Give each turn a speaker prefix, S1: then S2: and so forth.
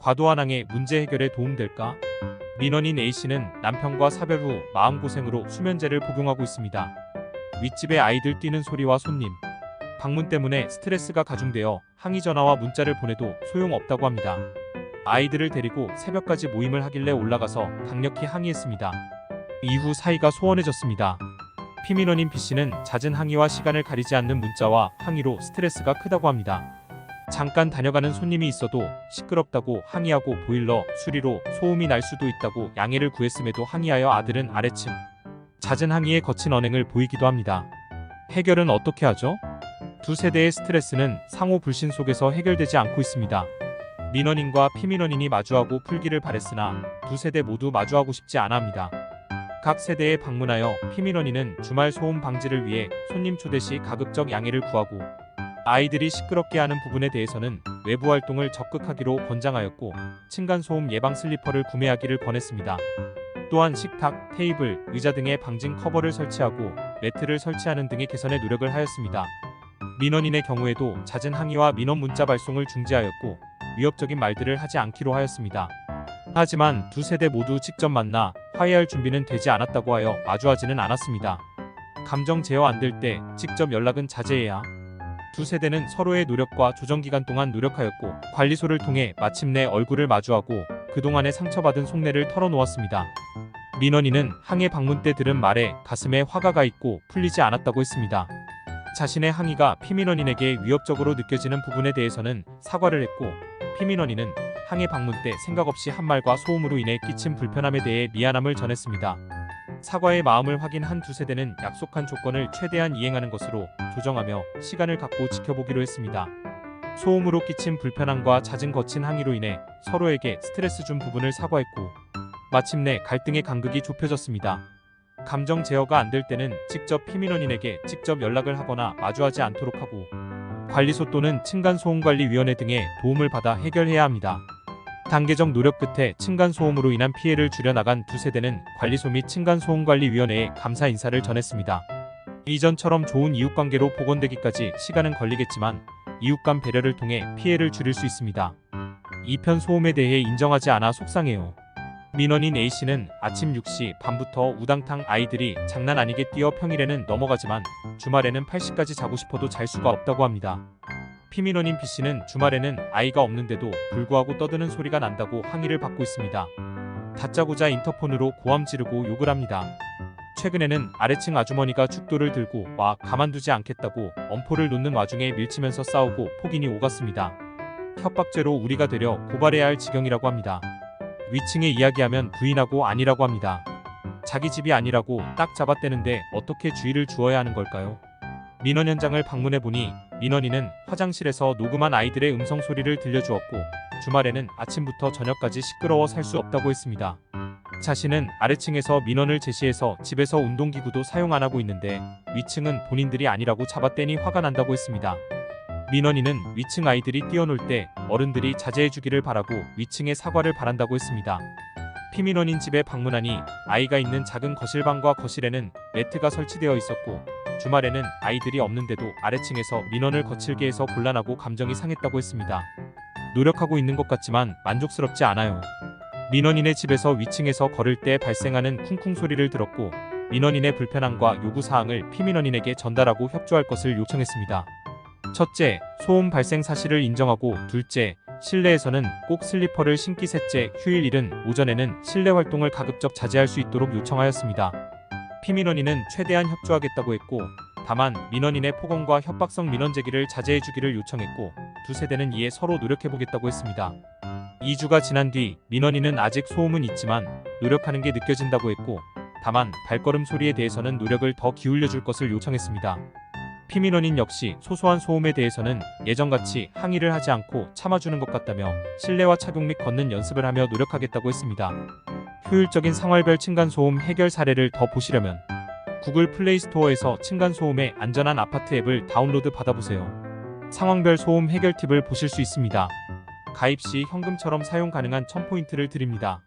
S1: 과도한 항해 문제 해결에 도움될까? 민원인 A씨는 남편과 사별 후 마음고생으로 수면제를 복용하고 있습니다. 윗집에 아이들 뛰는 소리와 손님, 방문 때문에 스트레스가 가중되어 항의 전화와 문자를 보내도 소용없다고 합니다. 아이들을 데리고 새벽까지 모임을 하길래 올라가서 강력히 항의했습니다. 이후 사이가 소원해졌습니다. 피민원인 B씨는 잦은 항의와 시간을 가리지 않는 문자와 항의로 스트레스가 크다고 합니다. 잠깐 다녀가는 손님이 있어도 시끄럽다고 항의하고 보일러, 수리로 소음이 날 수도 있다고 양해를 구했음에도 항의하여 아들은 아래층 잦은 항의에 거친 언행을 보이기도 합니다. 해결은 어떻게 하죠? 두 세대의 스트레스는 상호 불신 속에서 해결되지 않고 있습니다. 민원인과 피민원인이 마주하고 풀기를 바랬으나 두 세대 모두 마주하고 싶지 않아 합니다. 각 세대에 방문하여 피민원인은 주말 소음 방지를 위해 손님 초대 시 가급적 양해를 구하고 아이들이 시끄럽게 하는 부분에 대해서는 외부 활동을 적극하기로 권장하였고 층간소음 예방 슬리퍼를 구매하기를 권했습니다. 또한 식탁, 테이블, 의자 등에 방진 커버를 설치하고 매트를 설치하는 등의 개선에 노력을 하였습니다. 민원인의 경우에도 잦은 항의와 민원 문자 발송을 중지하였고 위협적인 말들을 하지 않기로 하였습니다. 하지만 두 세대 모두 직접 만나 화해할 준비는 되지 않았다고 하여 마주하지는 않았습니다. 감정 제어 안 될 때 직접 연락은 자제해야. 두 세대는 서로의 노력과 조정기간 동안 노력하였고 관리소를 통해 마침내 얼굴을 마주하고 그동안의 상처받은 속내를 털어놓았습니다. 민원인은 항해 방문 때 들은 말에 가슴에 화가 가 있고 풀리지 않았다고 했습니다. 자신의 항의가 피민원인에게 위협적으로 느껴지는 부분에 대해서는 사과를 했고 피민원인은 항해 방문 때 생각 없이 한 말과 소음으로 인해 끼친 불편함에 대해 미안함을 전했습니다. 사과의 마음을 확인한 두 세대는 약속한 조건을 최대한 이행하는 것으로 조정하며 시간을 갖고 지켜보기로 했습니다. 소음으로 끼친 불편함과 잦은 거친 항의로 인해 서로에게 스트레스 준 부분을 사과했고 마침내 갈등의 간극이 좁혀졌습니다. 감정 제어가 안 될 때는 직접 피민원인에게 직접 연락을 하거나 마주하지 않도록 하고 관리소 또는 층간소음관리위원회 등의 도움을 받아 해결해야 합니다. 단계적 노력 끝에 층간소음으로 인한 피해를 줄여나간 두 세대는 관리소 및 층간소음관리위원회에 감사 인사를 전했습니다. 이전처럼 좋은 이웃관계로 복원되기까지 시간은 걸리겠지만 이웃간 배려를 통해 피해를 줄일 수 있습니다. 이편 소음에 대해 인정하지 않아 속상해요. 민원인 A씨는 아침 6시 반부터 우당탕 아이들이 장난 아니게 뛰어 평일에는 넘어가지만 주말에는 8시까지 자고 싶어도 잘 수가 없다고 합니다. 피민원인 B씨는 주말에는 아이가 없는데도 불구하고 떠드는 소리가 난다고 항의를 받고 있습니다. 다짜고짜 인터폰으로 고함 지르고 욕을 합니다. 최근에는 아래층 아주머니가 죽도를 들고 와 가만두지 않겠다고 엄포를 놓는 와중에 밀치면서 싸우고 폭인이 오갔습니다. 협박죄로 우리가 되려 고발해야 할 지경이라고 합니다. 위층에 이야기하면 부인하고 아니라고 합니다. 자기 집이 아니라고 딱 잡아떼는데 어떻게 주의를 주어야 하는 걸까요? 민원 현장을 방문해보니 민원인은 화장실에서 녹음한 아이들의 음성소리를 들려주었고 주말에는 아침부터 저녁까지 시끄러워 살 수 없다고 했습니다. 자신은 아래층에서 민원을 제시해서 집에서 운동기구도 사용 안 하고 있는데 위층은 본인들이 아니라고 잡아떼니 화가 난다고 했습니다. 민원인은 위층 아이들이 뛰어놀 때 어른들이 자제해주기를 바라고 위층에 사과를 바란다고 했습니다. 피민원인 집에 방문하니 아이가 있는 작은 거실방과 거실에는 매트가 설치되어 있었고 주말에는 아이들이 없는데도 아래층에서 민원을 거칠게 해서 곤란하고 감정이 상했다고 했습니다. 노력하고 있는 것 같지만 만족스럽지 않아요. 민원인의 집에서 위층에서 걸을 때 발생하는 쿵쿵 소리를 들었고 민원인의 불편함과 요구사항을 피민원인에게 전달하고 협조할 것을 요청했습니다. 첫째, 소음 발생 사실을 인정하고 둘째, 실내에서는 꼭 슬리퍼를 신기 셋째, 휴일일은 오전에는 실내 활동을 가급적 자제할 수 있도록 요청하였습니다. 피민원인은 최대한 협조하겠다고 했고 다만 민원인의 폭언과 협박성 민원 제기를 자제해주기를 요청했고 두 세대는 이에 서로 노력해보겠다고 했습니다. 2주가 지난 뒤 민원인은 아직 소음은 있지만 노력하는 게 느껴진다고 했고 다만 발걸음 소리에 대해서는 노력을 더 기울여줄 것을 요청했습니다. 피민원인 역시 소소한 소음에 대해서는 예전같이 항의를 하지 않고 참아주는 것 같다며 실내화 착용 및 걷는 연습을 하며 노력하겠다고 했습니다. 효율적인 상황별 층간소음 해결 사례를 더 보시려면 구글 플레이 스토어에서 층간소음의 안전한 아파트 앱을 다운로드 받아보세요. 상황별 소음 해결 팁을 보실 수 있습니다. 가입 시 현금처럼 사용 가능한 1000포인트를 드립니다.